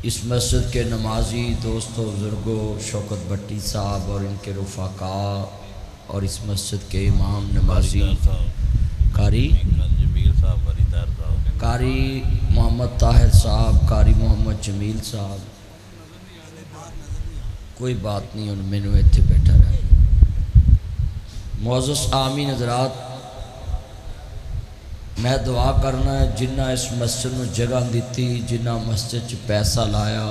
इस मस्जिद के नमाजी दोस्तों बुज़ुर्गों शौकत भट्टी साहब और इनके रफ़ाका और इस मस्जिद के इमाम नमाजी कारी मोहम्मद ताहिर साहब, कारी मोहम्मद जमील साहब, कोई बात नहीं उन मैनू इत्थे बैठा रहा। मुअज़्ज़ज़ आमीन हज़रात, मैं दुआ करना है जिन्ना इस मस्जिद में जगह दी, जिन्ना मस्जिद च पैसा लाया,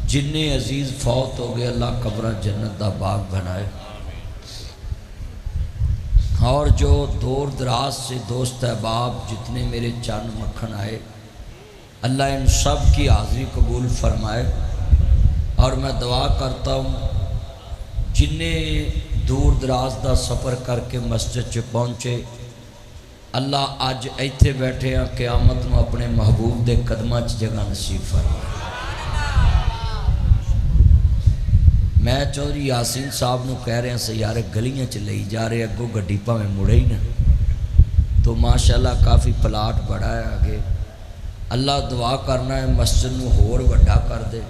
जिन्ने अजीज़ फौत हो गए, अल्लाह कब्र जन्नत दा बाग बनाए। और जो दूर दराज से दोस्त अहबाब जितने मेरे चंद मक्खन आए, अल्लाह इन सब की हाज़िरी कबूल फरमाए। और मैं दुआ करता हूँ जिन्ने दूर दराज का सफ़र करके मस्जिद च पहुँचे, अल्लाह अज इत्थे बैठे हैं क़यामत में अपने महबूब के कदमां च जगह नसीब फरमाए। मैं चौधरी यासीन साहब को कह रहा सी यार गलियां च ले जा रहे, अगों गड्डी भावें मुड़े ही ना, तो माशाअल्लाह काफ़ी प्लाट बड़ा है आगे। अल्लाह दुआ करना है मस्जिद में होर वड्डा कर दे।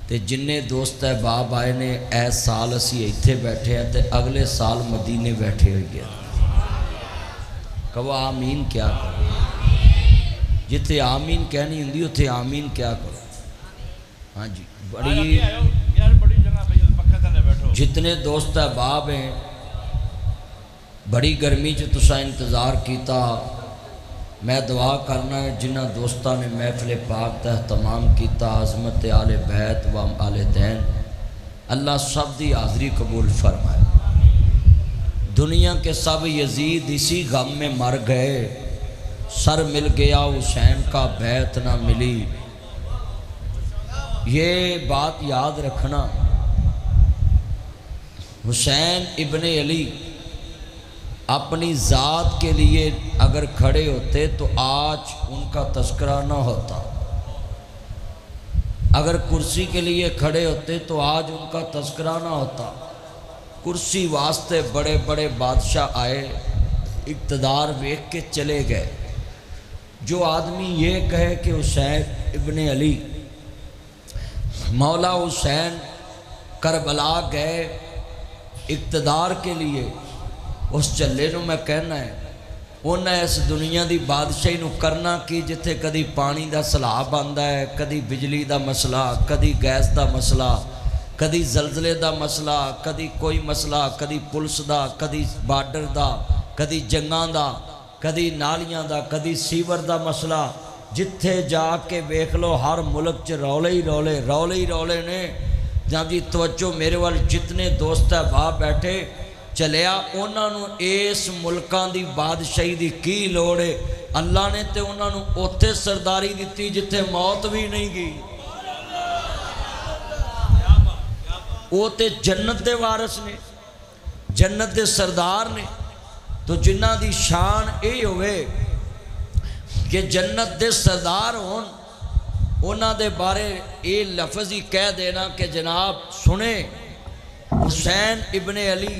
तो जिन्ने दोस्त अहबाब आए ने इस साल असी इत्थे बैठे हैं तो अगले साल मदीने बैठे हुए गए। कहो आमीन क्या करो, जिथे आमीन कहनी होंगी उत्थे आमीन क्या करो। हाँ जी, बड़ी जितने दोस्त अहबाब हैं, बड़ी गर्मी च तुसा इंतज़ार किया। मैं दुआ करना है जिन्हों दोस्तों ने महफिल पाक का एहतमाम किया, अज़मत आले बैत व आले दैन, अल्लाह सब की हाज़िरी कबूल फरमाए। दुनिया के सब यजीद इसी गम में मर गए, सर मिल गया हुसैन का बैत ना मिली। ये बात याद रखना, हुसैन इब्ने अली अपनी ज़ात के लिए अगर खड़े होते तो आज उनका तस्करा न होता, अगर कुर्सी के लिए खड़े होते तो आज उनका तस्करा न होता। कुर्सी वास्ते बड़े बड़े बादशाह आए, इक़्तिदार वेख के चले गए। जो आदमी ये कहे कि हुसैन इब्ने अली मौला हुसैन करबला गए इक़्तिदार के लिए, उस झल्ले को मैं कहना है उन्हें इस दुनिया की बादशाही नूं करना कि जिथे कदी पानी का सैलाब आंदा है, कदी बिजली का मसला, कदी गैस का मसला, कदी जलजले का मसला, कदी कोई मसला, कदी पुलिस का, कदी बार्डर का, कदी जंगां का, कदी नालियां का, कदी सीवर का मसला। जिथे जाके वेख लो हर मुल्क च रौले ही रौले, रौले ही रौले ने। जब जी तवज्जो मेरे वाल जितने दोस्त है बाप बैठे चलिया, उन्होंने इस मुल्कां दी बादशाही दी की लोड़ है। अल्लाह ने तो उन्होंने उत्थे सरदारी दी जिथे मौत भी नहीं गई। वो तो जन्नत के वारस ने, जन्नत के सरदार ने। तो जिन्हां दी शान ये होवे कि जन्नत के सरदार होन, उन्हां दे बारे ये लफ्ज़ ही कह देना कि जनाब सुने हुसैन इब्ने अली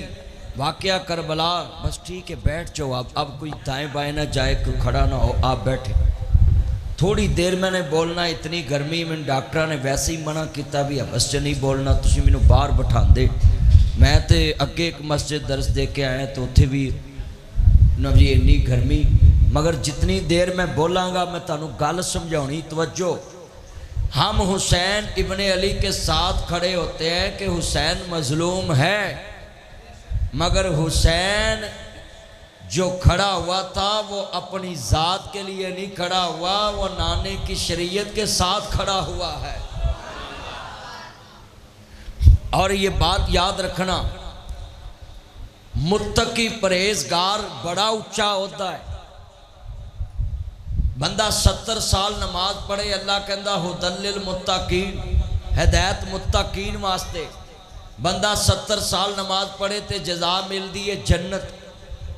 वाक़या करबला, बस ठीक है बैठ जाओ आप, अब कोई दाएं बाएं ना जाए, कोई खड़ा ना हो, आप बैठे। थोड़ी देर मैंने बोलना, इतनी गर्मी में डॉक्टर ने वैसे ही मना किया भी बस च नहीं बोलना, तुसीं मैनूं बाहर बिठांदे। मैं तो अगे एक मस्जिद दर्स दे के आया तो उत्थे भी ना जी इन्नी गर्मी, मगर जितनी देर मैं बोलांगा मैं तुहानूं गल समझाउणी। तवज्जो, हम हुसैन इब्ने अली के साथ खड़े होते हैं कि हुसैन मजलूम है, मगर हुसैन जो खड़ा हुआ था वो अपनी ज़ात के लिए नहीं खड़ा हुआ, वो नाने की शरीयत के साथ खड़ा हुआ है। और ये बात याद रखना, मुत्तकी परहेजगार बड़ा ऊंचा होता है। बंदा 70 साल नमाज पढ़े, अल्लाह कहता हुदल्लिल मुत्तकीन, हिदायत मुत्तकीन वास्ते। बंदा 70 साल नमाज पढ़े तो जजा मिलती है जन्नत।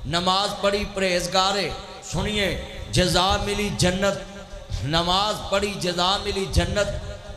नमाज पढ़ी परहेजगार है, सुनिए जजा मिली जन्नत। नमाज पढ़ी जजा मिली जन्नत,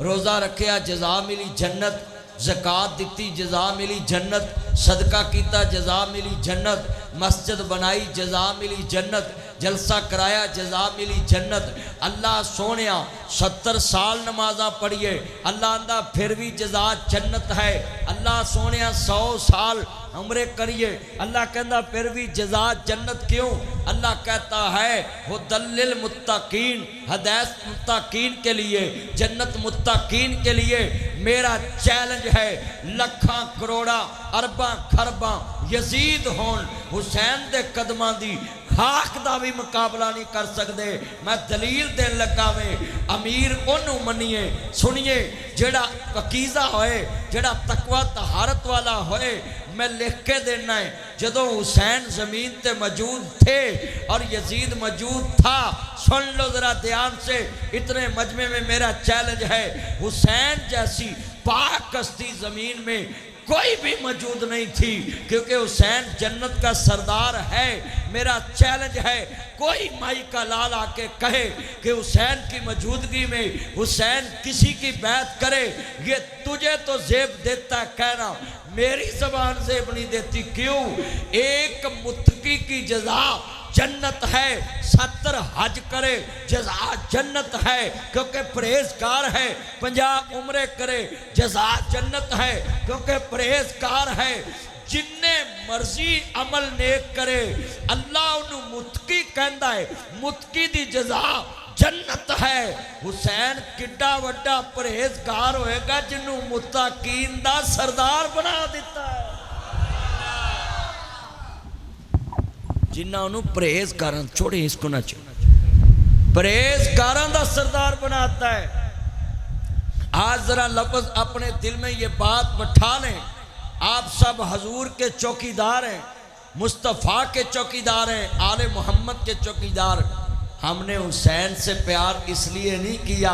रोज़ा रखिया जजा मिली जन्नत, ज़कात दिती जजा मिली जन्नत, सदका किया जजा मिली जन्नत, मस्जिद बनाई जजा मिली जन्नत। जलसा कराया, जजा मिली जन्नत। अल्लाह सोने 70 साल नमाजा पढ़िए, अल्लाह आंदा फिर भी जजा जन्नत है। अल्लाह सोने 100 साल उम्रे करिए, अल्लाह कहता फिर भी जजा जन्नत क्यों? अल्लाह कहता है हुदल्लिल मुत्तकीन, हदायत मुत्तकीन के लिए, जन्नत मुत्तकीन के लिए। मेरा चैलेंज है, लखा करोड़ा अरबा खरबा यजीद होन, हुसैन दे कदमां दी खाक दा भी मुकाबला नहीं कर सकते। मैं दलील देन लगा में, अमीर उन्होंने मनीए सुनिए जेड़ा पकीज़ा होए, जेड़ा तकवा तहारत वाला होए। मैं लिख के देना है, जदों हुसैन ज़मीन ते मौजूद थे और यजीद मौजूद था, सुन लो ज़रा ध्यान से, इतने मजमे में मेरा चैलेंज है, हुसैन जैसी पाक हस्ती ज़मीन में कोई भी मौजूद नहीं थी, क्योंकि हुसैन जन्नत का सरदार है। मेरा चैलेंज है, कोई माई का लाल आके कहे कि हुसैन की मौजूदगी में हुसैन किसी की बैत करे, ये तुझे तो जेब देता है कहना, मेरी जबान जेब नहीं देती। क्यों? एक मुत्तकी की जजा जन्नत है, 70 हज करे जजा जन्नत है, क्योंकि परहेजगार है। 50 उम्रे करे जजा जन्नत है, क्योंकि परहेजगार है। जिन्ने मर्जी अमल नेक करे अल्लाह उन्हें मुत्तकी कहता है, मुत्तकी दी जजा जन्नत है। हुसैन किड्डा वड्डा परहेजगार होएगा जिन्हों मुत्तकीन दा सरदार बना दिता है, जिन्होंने परहेजगार छोड़े इसको ना परहेजगार का सरदार बनाता है। आज जरा लफ्ज अपने दिल में ये बात बैठा लें, आप सब हजूर के चौकीदार हैं, मुस्तफ़ा के चौकीदार हैं, आले मोहम्मद के चौकीदार। हमने हुसैन से प्यार इसलिए नहीं किया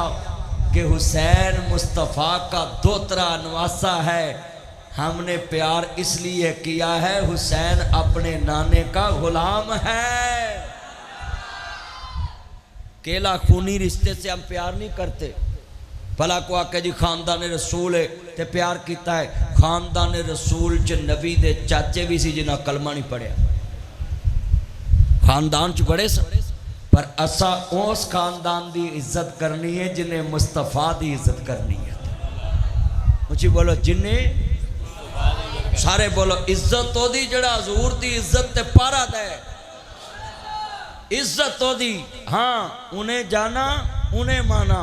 कि हुसैन मुस्तफ़ा का दोतरा नवासा है, हमने प्यार इसलिए किया है हुसैन अपने नाने का गुलाम है। केला खूनी रिश्ते से हम प्यार नहीं करते। भला को आके जी खानदान रसूल है ते प्यार किया है, खानदान रसूल च नबी दे चाचे भी सी जिन्हें कलमा नहीं पढ़िया, खानदान च बड़े स, पर असा उस खानदान की इज्जत करनी है जिन्हें मुस्तफा की इज्जत करनी है। मुझे बोलो जिन्हें, सारे बोलो इज्जत ओदी जड़ा हजूर दी इज्जत ते पारा दे, इज्जत ओदी। हाँ उन्हें जाना उन्हें माना।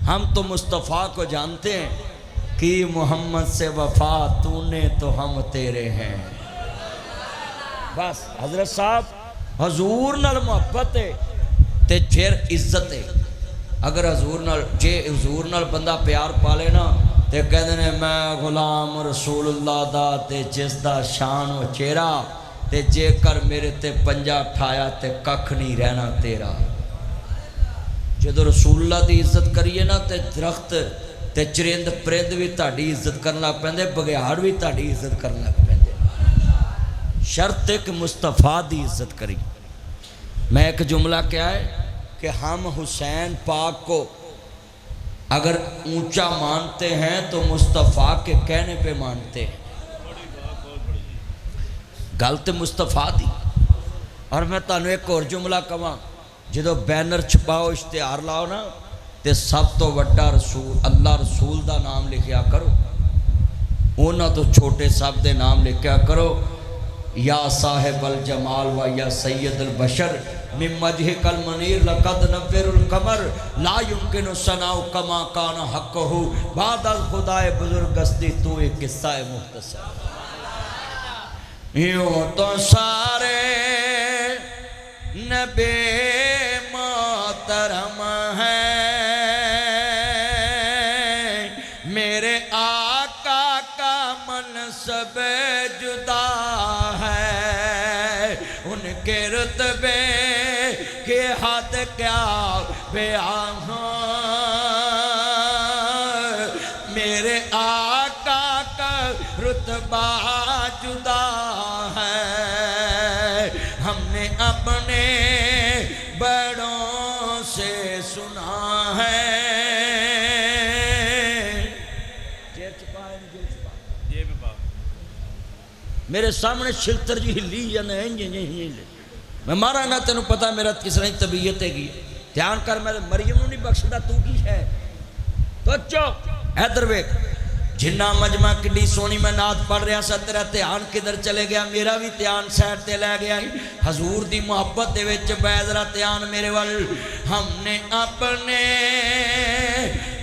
हम तो मुस्तफ़ा को जानते हैं कि मोहम्मद से वफा तूने तो हम तेरे हैं। बस हजरत साहब हजूर नाल मोहब्बत है ते फिर इज्जत है। अगर हजूर नाल जे हजूर नाल बंदा प्यार पाले ना ते कहते ने मैं गुलाम रसूलुल्लाह दा ते जिस दा शान हो चेहरा, ते जेकर मेरे ते पंजा ठाया ते कख नहीं रहना तेरा। जो रसूलुल्लाह की इज्जत करिए ना ते दरख्त ते चरिंद परिंद भी ताड़ी इज्जत करन लग पैंदे, बघियाड़ भी ताड़ी इज्जत करन लग पैंदे। शर्त है कि मुस्तफ़ा की इज्जत करी। मैं एक जुमला क्या है कि हम हुसैन पाक को अगर ऊंचा मानते हैं तो मुस्तफ़ा के कहने पे मानते हैं। गल तो मुस्तफ़ा दी। और मैं तुहानू एक और जुमला कवां, जो बैनर छपाओ इश्तिहार लाओ ना तो सब तो वड्डा रसूल अल्लाह रसूल का नाम लिखिया करो, उन्होंने तो छोटे सब के नाम लिखा करो। या साहिब अल जमाल व या सैयद अल बशर मिम मजह कल मनीर लकद नव्वरुल कमर ला युमकिन सनाउ कमा कान हक़हु बाद अल खुदाए बुजुर्गस्ती तू एक किस्सा है मुख्तसर। यूं तो सारे नबी मोहतरम है, मेरे आका का मनसब जुदा है, उनके रुतबे के हद क्या बयान हो। मेरे आका का रुतबा जुदा है, हमने अपने बड़ों से सुना है। मेरे सामने शिलतर जी हिली या नहीं, मैं मारांगा तेन पता मेरा किस तरह की तबीयत हैगी। ध्यान कर, मैं मरियम नहीं बख्शदा, तू की है। तो चुप इधर वेख, जिन्ना मजमा किड्डी सोहनी मैं नात पढ़ रहा सा, तेरा ध्यान किधर चले गया? मेरा भी ध्यान सैड ते लै गया। हजूर दी मुहब्बत दे विच बैदरा ध्यान मेरे वाल। हमने अपने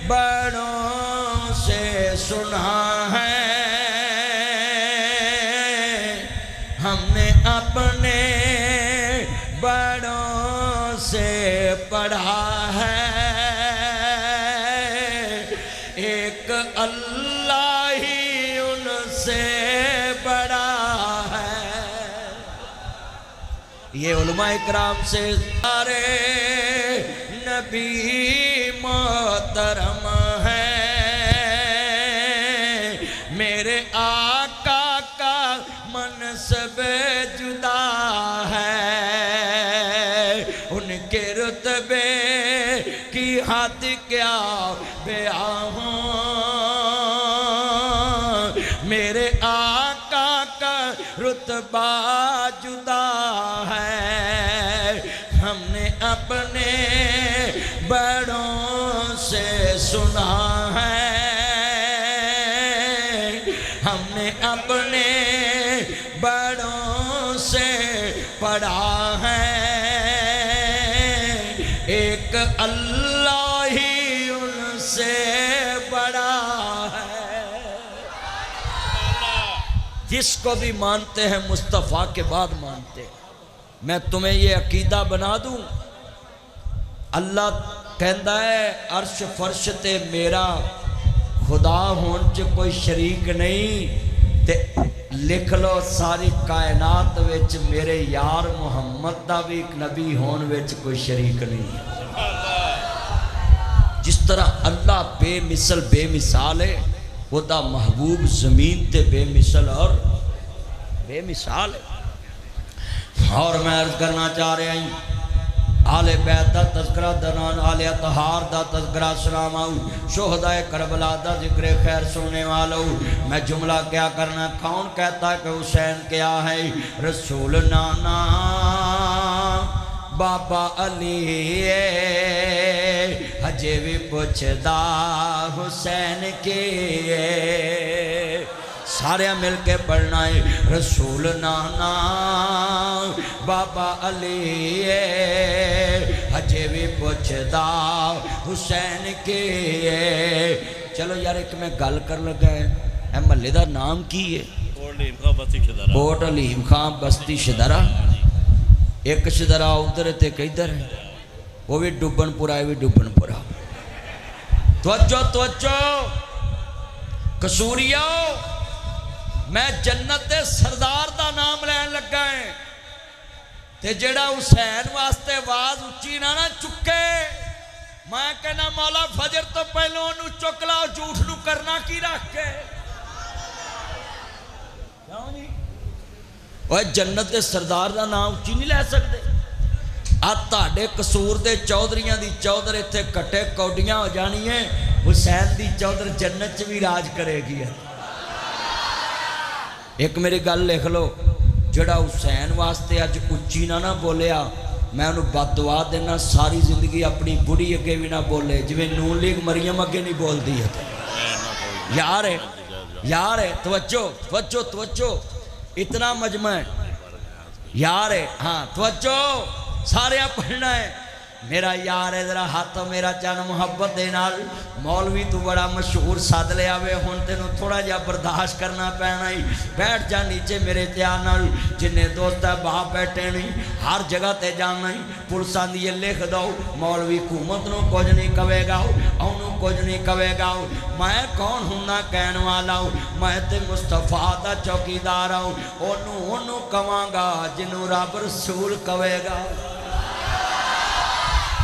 बड़ों से सुना है, हमने अपने बड़ों से पढ़ा है, एक अल्लाह ही उनसे बड़ा है। ये उलमा इकराम से सारे नबी मोहतरम है, मेरे आका का मनसब जुदा है, उनके रुतबे की हद क्या बयां हो, मेरे आका का रुतबा जुदा है। हमने अपने बड़ों से सुना है, हमने अपने बड़ों से पढ़ा है, एक अल्लाह ही उनसे बड़ा है। जिसको भी मानते हैं मुस्तफ़ा के बाद मानते हैं। मैं तुम्हें ये अकीदा बना दूं, अल्लाह कहता है अर्श फर्श ते मेरा खुदा होने च कोई शरीक नहीं, ते लिख लो सारी कायनात विच मेरे यार मुहम्मद दा भी एक नबी होने विच कोई शरीक नहीं है। जिस तरह अल्लाह बेमिसल बेमिसाल है, वह महबूब जमीन ते बेमिसल और बेमिसाल है। और मैं अर्ज करना चाह रहा हूँ, आले बैत दा तज़किरा दनान आले अतहार दा तज़किरा सलामाऊ, शोहदाए करबला दा जिक्र खैर सुनने वालों। मैं जुमला क्या करना, कौन कहता है कि हुसैन क्या है? रसूल नाना बाबा अली हजे भी पुछदा हुसैन के, सारे मिल के पढ़ना है। रसूल नाना बाबा अली हजे भी पुछदा हुसैन के। चलो यार एक मैं गल कर लगा है, महल्ले का नाम की है? कोट हलीम खां बस्ती शदरा। एक शदरा उधर ते किधर है, वो भी डुबनपुरा, ये भी डुबनपुरा। तवज्जो तवज्जो कसूरिया, मैं जन्नत दे सरदार दा नाम लैन लगा है, ते जेड़ा हुसैन वास्ते आवाज उच्ची ना चुके, मैं कहना मौला फजर तो पहलों ओनू चुक ला, झूठ नू करना की रख के। क्यों नहीं? ओए जन्नत दे सरदार दा नाम उच्ची नहीं लै सकते? आ तुहाडे कसूर दे चौधरियां दी चौधर इत्थे कट्टे कौडियां हो जानी है, हुसैन दी चौधर जन्नत च भी राज करेगी। एक मेरी गल लिख लो, जड़ा हुसैन वास्ते अज उच्ची ना बोलिया, मैं उन्होंने बददुआ देना सारी जिंदगी अपनी बुढ़ी अगे भी ना बोले, जिवें नून लीग मरियम अगे नहीं बोलती है। यार है यार है, तवज्जो तवज्जो तवज्जो, इतना मजमा है यार है। हाँ तवज्जो, सारे पढ़ना है। मेरा यार है, जरा हाथ मेरा चन मुहब्बत दे नाल। मौलवी तू बड़ा मशहूर सद लिया वे, हुण तेनों थोड़ा जिहा बर्दाश्त करना पैना ही। बैठ जा नीचे मेरे ध्यान नाल, जिन्ने दोस्त है बाप बैठे नहीं, हर जगह ते जाना ही। पुलिस आंदी है लिख दो, मौलवी हुकूमत नूं कुछ नहीं कवेगा, ओनू कुछ नहीं कवेगा। मैं कौन हुंदा कहण वाला, मैं ते मुस्तफा दा चौकीदार हूँ। ओनू ओनू कवांगा जिन्नू रब रसूल कवेगा।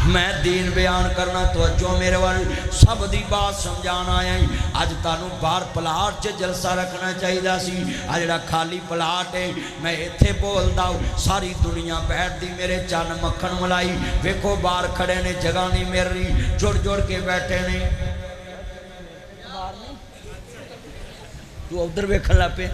मैं दीन बयान करना, तो जो मेरे वाल सब दी बात समझाना आया। अज तुहानू बाहर प्लाट च जलसा रखना चाहिए सी, आ जिहड़ा खाली प्लाट है मैं इत्थे बोलदा, सारी दुनिया बैठती मेरे चन मक्खन मलाई। वेखो बाहर खड़े ने, जगह नहीं मिल रही, जुड़ जुड़ के बैठे ने। तू उधर वेखन लग पे,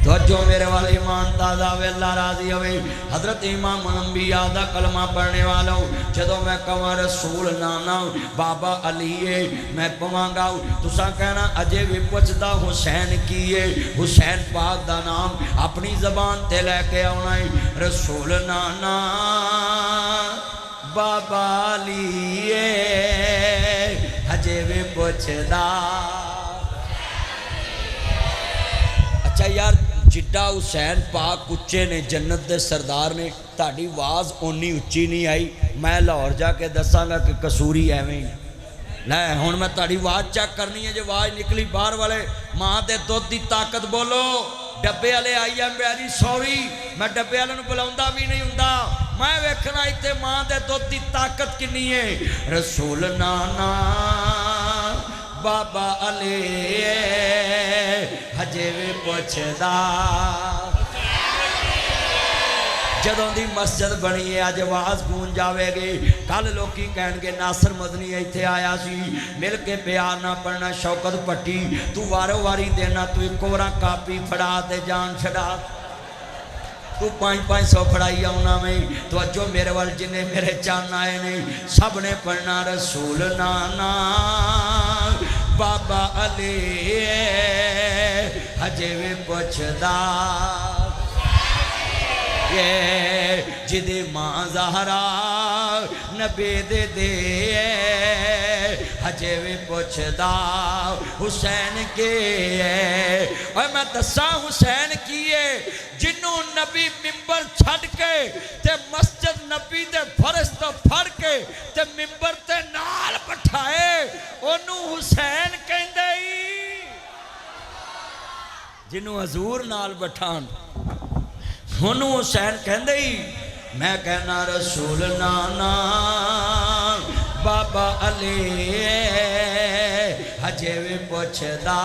तो जो मेरे वाले ईमान ताज़ा वे अल्लाह राजी होवे। हजरत इमाम अंबिया दा कलमा पढ़ने वालों जदों मैं कहां रसूल नाना बाबा अली है मैं पवांगा तुसा कहना अजे भी पुछदा हुसैन की है। हुसैन पाक दा नाम अपनी जबान ते लैके आना है रसूल नाना बाबा अली अजे भी पुछदा। अच्छा यार जिड्डा हुसैन पाक उच्चे ने जन्नत दे सरदार ने ताड़ी आवाज़ उन्नी उच्ची नहीं आई। मैं लाहौर जाके दसांगा कि कसूरी एवें ही लै हुण मैं ताड़ी आवाज़ चेक करनी है। जो आवाज़ निकली बाहर वाले माँ के दुध की ताकत बोलो। डब्बे वाले आई एम वेरी सॉरी मैं डब्बे वाले बुलाऊंदा भी नहीं हुंदा। मैं वेखना इत्थे माँ के दुध की ताकत कितनी है। रसूल नाना बाबा अले हजे भी पुछदा। जदों दी मस्जिद बनी है अज आवाज़ गूंज जाएगी। कल लोग कह नासर मदनी इत्थे आया सी मिल के प्यार ना पढ़ना शौकत पट्टी तू वारो वारी देना तू एक वारा कापी फड़ा ते जान छड़ा तू 500 फड़ाई आना में। तो अजो मेरे वाल जिन्हें मेरे चन आए ने सब ने पढ़ना रसूल नाना बाबा अली हजे भी पुछदा। ये जिदे मां ज़हरा नबी दे हजे भी पुछदा हुसैन के और मैं दसा हुसैन की है जिन्हों नबी मिंबर छड़ के ते मस्जिद नबी दे फर्श तो फड़ के ते मिंबर ते नाल बिठाए ओनू हुसैन कहंदे जिन्हों हजूर नाल बिठान ओनू हुसैन कहंदे ही। मैं कहना रसूल नाना बाबा अली हजे भी पुछदा।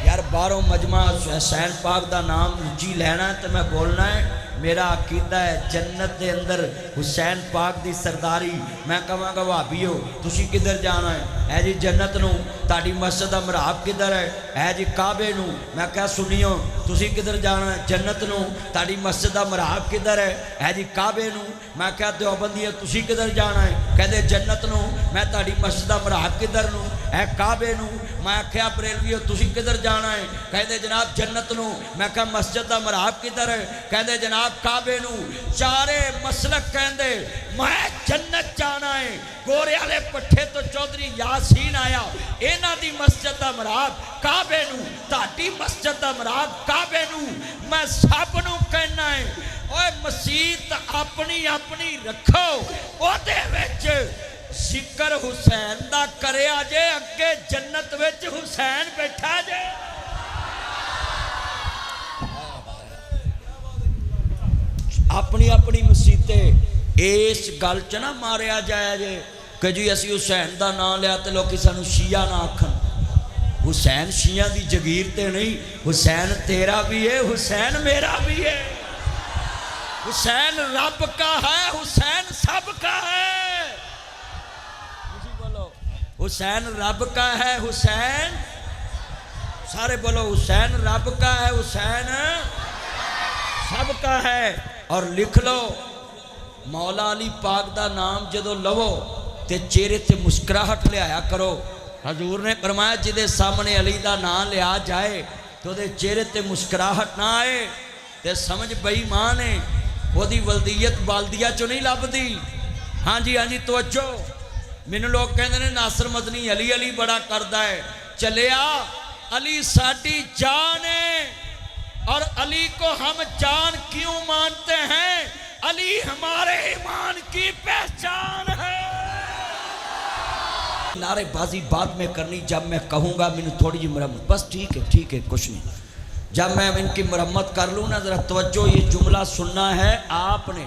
यार बारों मजमा हुसैन पाक दा नाम जी लेना है तो मैं बोलना है मेरा अकीदा है जन्नत के अंदर हुसैन पाक दी सरदारी। मैं कहांगा भाभीओ तुसी किधर जाना है जी जन्नत नूं ताड़ी मस्जिद दा मराब किधर है जी काबे नूं। मैं क्या सुनियो तुसी किधर जाना है जन्नत नूं ताड़ी मस्जिद दा मराब किधर है जी काबे नूं। मैं क्या देवबंदी तुसी किधर जाना है कहते जन्नत नूं। मैं ताड़ी मस्जिद दा मराब किधर नूं है काबे नूं। मैं क्या बरेलवीओ तुसी किधर जाना है कहते जनाब जन्नत नूं। मैं क्या मस्जिद दा मराब किधर है कहते जनाब काबे नूं। चारे मसलक कहते मैं जन्नत जाना है। गोरे वाले पट्ठे तो चौधरी यासीन आया इन्हां दी मस्जिद दा मराब काबे नूं ताडी मस्जिद दा मराब काबे नूं। मैं सब नूं कहना है ओए मसीत अपनी अपनी रखो ओदे विच जिक्र हुसैन दा करया जे अगे जन्नत विच हुसैन बैठा जे। अपनी अपनी मसीते इस गल च ना मारिया जाए जे कि जी असी हुसैन का नाम लिया तो लोग सानू शिया ना आखन। हुसैन शिया की जगीर ते नहीं हुसैन तेरा भी है हुसैन मेरा भी है। हुसैन रब का है हुसैन सब का है। बोलो हुसैन रब का है हुसैन सारे बोलो हुसैन रब का है हुसैन सब का है। और लिख लो मौला अली पाक दा नाम जदों लवो ते चेहरे ते मुस्कुराहट लिया करो। हजूर ने फरमाया जिदे सामने अली दा नाम लिया जाए तो दे चेहरे ते मुस्कुराहट ना आए ते समझ बेईमान है ओदी वल्दियत बाल्दिया चो नहीं लभदी। हाँ जी तवज्जो। मैनू लोग कहते हैं नासर मदनी अली अली बड़ा करदा है। चलिया अली साडी जान है और अली को हम जान क्यों मानते हैं अली हमारे ईमान की पहचान है। नारेबाजी बाद में करनी जब मैं कहूँगा मैंने थोड़ी जी मरम्मत बस ठीक है कुछ नहीं। जब मैं इनकी मरम्मत कर लूँ ना ज़रा तवज्जो ये जुमला सुनना है आपने।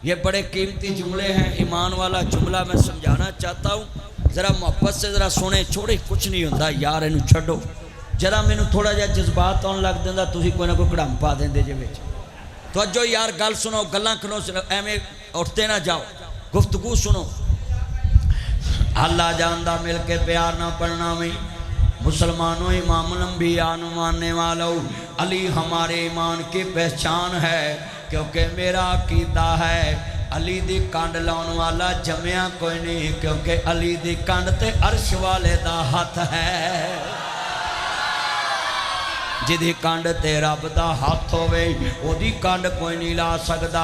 ये बड़े कीमती जुमले हैं ईमान वाला जुमला मैं समझाना चाहता हूँ ज़रा मोहब्बत से ज़रा सुने। छोड़े कुछ नहीं होता यार इनू छड्डो। जरा मैनू थोड़ा जहा जज्बात आने लग जाता तुम कोई ना कोई कड़म पा देंगे जे विच। तवज्जो यार गल सुनो गल्लां खनो एवें उठते ना जाओ गुफ्तगू सुनो। अल्लाह जानदा मिल के प्यार ना पढ़ना में मुसलमानों इमाम लंबिया मानने वालों, अली हमारे ईमान की पहचान है, क्योंकि मेरा अकीदा है अली दी कंड लाने वाला जमया कोई नहीं, क्योंकि अली दी कंड ते अर्श वाले दा हाथ है। जिदी कंड ते रब दा हाथ होवे ओदी कंड कोई नहीं ला सकदा।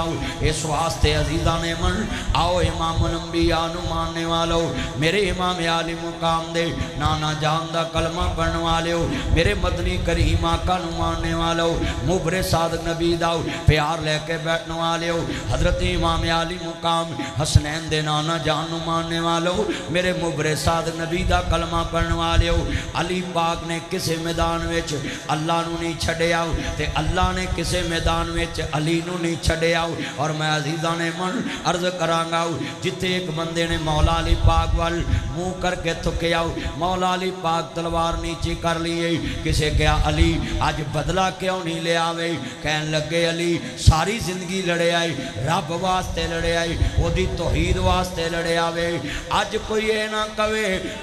इस वास्ते अजीज़ा ने मन आओ इमाम लंबिया मानने वालों, मेरे इमाम आली मुकाम दे नाना जान दा कलमा पढ़ने वाले हो, मेरे मदनी करीम आका मानने वालों, मुबरे सादक नबी दा प्यार लेके बैठने वाले हो, हजरत इमाम आली मुकाम हसनैन दे नाना जान मानने वालों, मेरे मुबरे सादक नबी दा कलमा पढ़ने वाले हो। अली पाक ने किसी मैदान विच अल्लाह नू नहीं छड़िया ते अल्लाह ने किसी मैदान विच अली नू नहीं छड़िया। और मैं अजीज़ा ने मन अर्ज करांगा, जिथे एक बंदे ने मौला अली पाक वाल मुँह करके थुकिया, मौला अली पाक तलवार नीचे कर लिए। किसे क्या अली अज बदला क्यों नहीं लिया वे? कहन लगे अली सारी जिंदगी लड़े आए, रब वास्ते लड़े आए, ओदी तौहीद वास्ते लड़े आवे। अज कोई ये ना कवे